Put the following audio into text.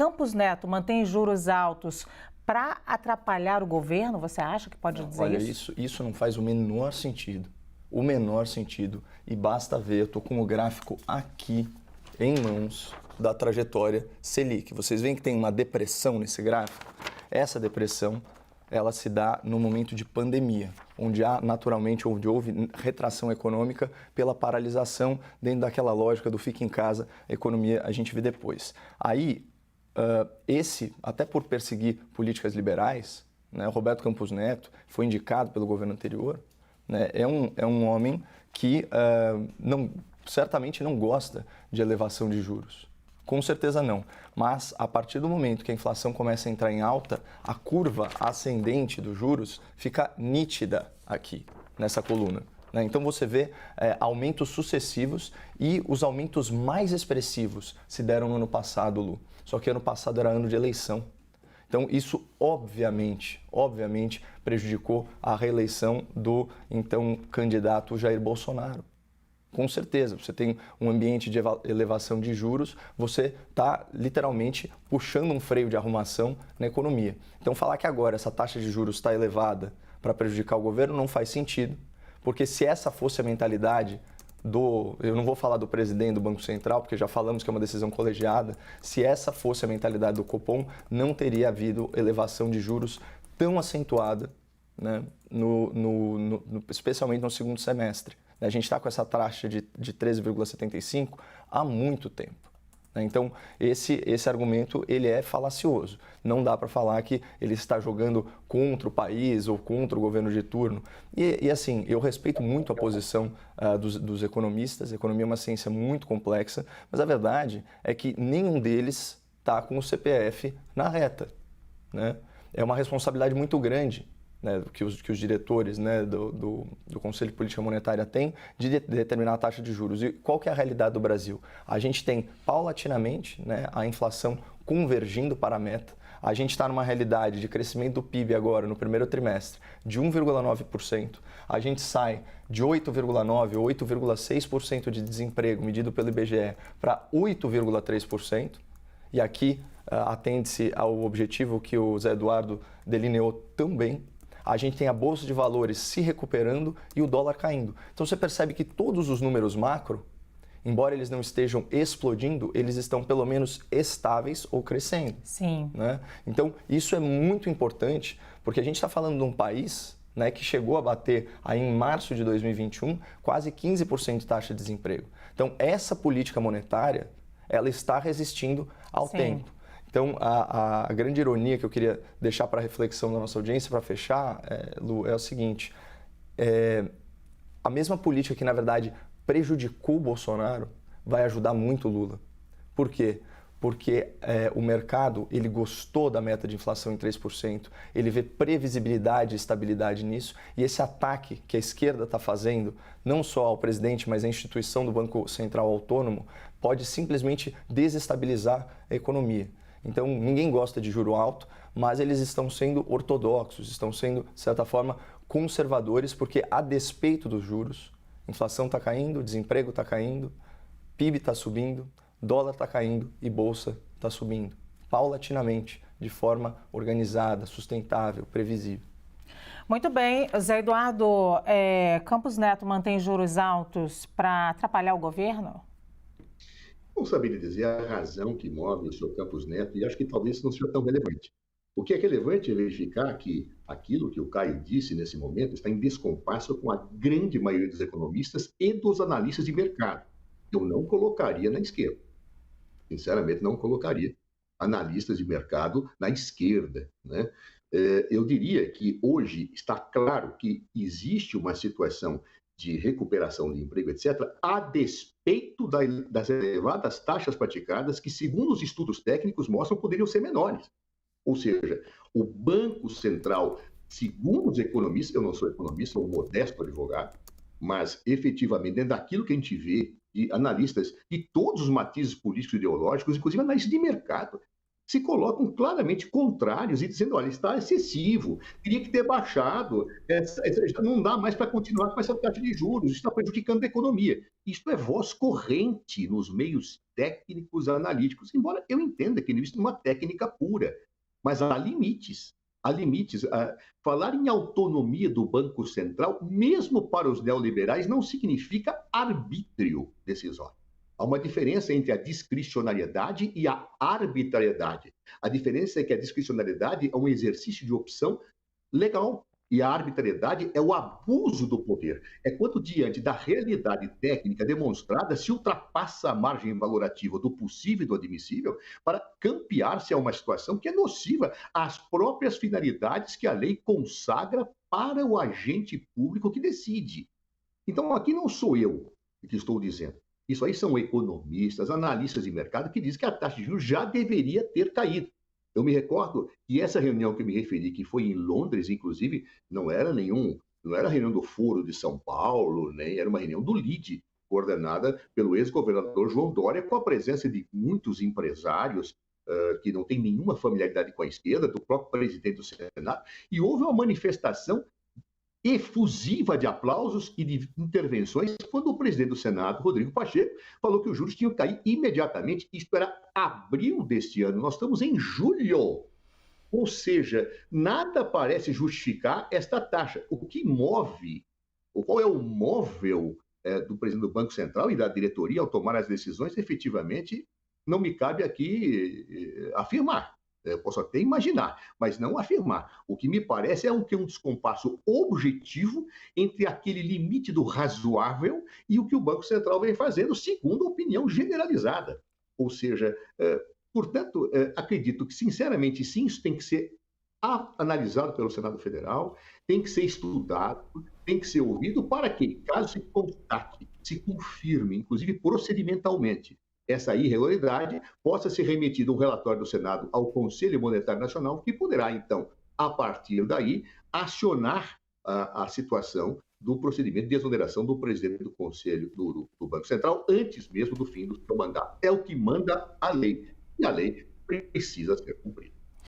Campos Neto mantém juros altos para atrapalhar o governo? Você acha que pode dizer Olha, isso? isso não faz o menor sentido. O menor sentido. E basta ver, eu estou com o gráfico aqui em mãos da trajetória Selic. Vocês veem que tem uma depressão nesse gráfico? Essa depressão, ela se dá no momento de pandemia, onde onde houve retração econômica pela paralisação dentro daquela lógica do fica em casa, economia a gente vê depois. Aí, até por perseguir políticas liberais, né, Roberto Campos Neto foi indicado pelo governo anterior, né, é um homem que certamente não gosta de elevação de juros. Com certeza não, mas a partir do momento que a inflação começa a entrar em alta, a curva ascendente dos juros fica nítida aqui, nessa coluna. Então você vê aumentos sucessivos e os aumentos mais expressivos se deram no ano passado, Lu. Só que ano passado era ano de eleição. Então isso obviamente prejudicou a reeleição do então candidato Jair Bolsonaro. Com certeza, você tem um ambiente de elevação de juros, você está literalmente puxando um freio de arrumação na economia. Então falar que agora essa taxa de juros está elevada para prejudicar o governo não faz sentido, porque se essa fosse a mentalidade eu não vou falar do presidente do Banco Central, porque já falamos que é uma decisão colegiada, se essa fosse a mentalidade do Copom, não teria havido elevação de juros tão acentuada, né, especialmente no segundo semestre. A gente está com essa taxa de 13,75 há muito tempo. Então, esse argumento ele é falacioso. Não dá para falar que ele está jogando contra o país ou contra o governo de turno. E assim, eu respeito muito a posição dos economistas. A economia é uma ciência muito complexa, mas a verdade é que nenhum deles está com o CPF na reta, né? É uma responsabilidade muito grande, né, que os diretores, né, do Conselho de Política Monetária têm de determinar a taxa de juros. E qual que é a realidade do Brasil? A gente tem, paulatinamente, né, a inflação convergindo para a meta. A gente está numa realidade de crescimento do PIB agora, no primeiro trimestre, de 1,9%. A gente sai de 8,9% ou 8,6% de desemprego, medido pelo IBGE, para 8,3%. E aqui atende-se ao objetivo que o Zé Eduardo delineou tão bem. A gente tem a Bolsa de Valores se recuperando e o dólar caindo. Então você percebe que todos os números macro, embora eles não estejam explodindo, eles estão pelo menos estáveis ou crescendo. Sim. Né? Então isso é muito importante, porque a gente está falando de um país, né, que chegou a bater aí em março de 2021 quase 15% de taxa de desemprego. Então essa política monetária, ela está resistindo ao tempo. Então, a grande ironia que eu queria deixar para a reflexão da nossa audiência, para fechar, Lu, é o seguinte. A mesma política que, na verdade, prejudicou o Bolsonaro vai ajudar muito o Lula. Por quê? Porque o mercado ele gostou da meta de inflação em 3%, ele vê previsibilidade e estabilidade nisso, e esse ataque que a esquerda está fazendo, não só ao presidente, mas à instituição do Banco Central Autônomo, pode simplesmente desestabilizar a economia. Então, ninguém gosta de juro alto, mas eles estão sendo ortodoxos, estão sendo, de certa forma, conservadores, porque a despeito dos juros, inflação está caindo, desemprego está caindo, PIB está subindo, dólar está caindo e bolsa está subindo, paulatinamente, de forma organizada, sustentável, previsível. Muito bem. Zé Eduardo, Campos Neto mantém juros altos para atrapalhar o governo? Não saberia dizer a razão que move o senhor Campos Neto, e acho que talvez isso não seja tão relevante. O que é relevante é verificar que aquilo que o Caio disse nesse momento está em descompasso com a grande maioria dos economistas e dos analistas de mercado. Eu não colocaria na esquerda. Sinceramente, não colocaria analistas de mercado na esquerda, né? Eu diria que hoje está claro que existe uma situação de recuperação de emprego, etc., a despeito das elevadas taxas praticadas que, segundo os estudos técnicos, mostram que poderiam ser menores. Ou seja, o Banco Central, segundo os economistas, eu não sou economista, sou um modesto advogado, mas efetivamente, dentro daquilo que a gente vê de analistas de todos os matizes políticos e ideológicos, inclusive analistas de mercado, se colocam claramente contrários e dizendo, olha, está excessivo, teria que ter baixado, não dá mais para continuar com essa taxa de juros, isso está prejudicando a economia. Isto é voz corrente nos meios técnicos analíticos, embora eu entenda que isso não é uma técnica pura, mas há limites. Há limites. Falar em autonomia do Banco Central, mesmo para os neoliberais, não significa arbítrio decisório. Há uma diferença entre a discricionariedade e a arbitrariedade. A diferença é que a discricionariedade é um exercício de opção legal e a arbitrariedade é o abuso do poder. É quando, diante da realidade técnica demonstrada, se ultrapassa a margem valorativa do possível e do admissível para campear-se a uma situação que é nociva às próprias finalidades que a lei consagra para o agente público que decide. Então, aqui não sou eu que estou dizendo. Isso aí são economistas, analistas de mercado que dizem que a taxa de juros já deveria ter caído. Eu me recordo que essa reunião que eu me referi, que foi em Londres, inclusive, não era a reunião do Foro de São Paulo, nem era uma reunião do LIDE, coordenada pelo ex-governador João Dória, com a presença de muitos empresários que não têm nenhuma familiaridade com a esquerda, do próprio presidente do Senado, e houve uma manifestação efusiva de aplausos e de intervenções quando o presidente do Senado, Rodrigo Pacheco, falou que os juros tinham que cair imediatamente. Isto era abril deste ano, nós estamos em julho. Ou seja, nada parece justificar esta taxa. O que move, qual é o móvel do presidente do Banco Central e da diretoria ao tomar as decisões, efetivamente, não me cabe aqui afirmar. Eu posso até imaginar, mas não afirmar. O que me parece é um descompasso objetivo entre aquele limite do razoável e o que o Banco Central vem fazendo, segundo a opinião generalizada. Ou seja, portanto, acredito que, sinceramente, sim, isso tem que ser analisado pelo Senado Federal, tem que ser estudado, tem que ser ouvido para que, caso se constate, se confirme, inclusive procedimentalmente, essa irregularidade, possa ser remetido um relatório do Senado ao Conselho Monetário Nacional, que poderá, então, a partir daí, acionar a situação do procedimento de exoneração do presidente do Conselho do Banco Central, antes mesmo do fim do seu mandato. É o que manda a lei, e a lei precisa ser cumprida.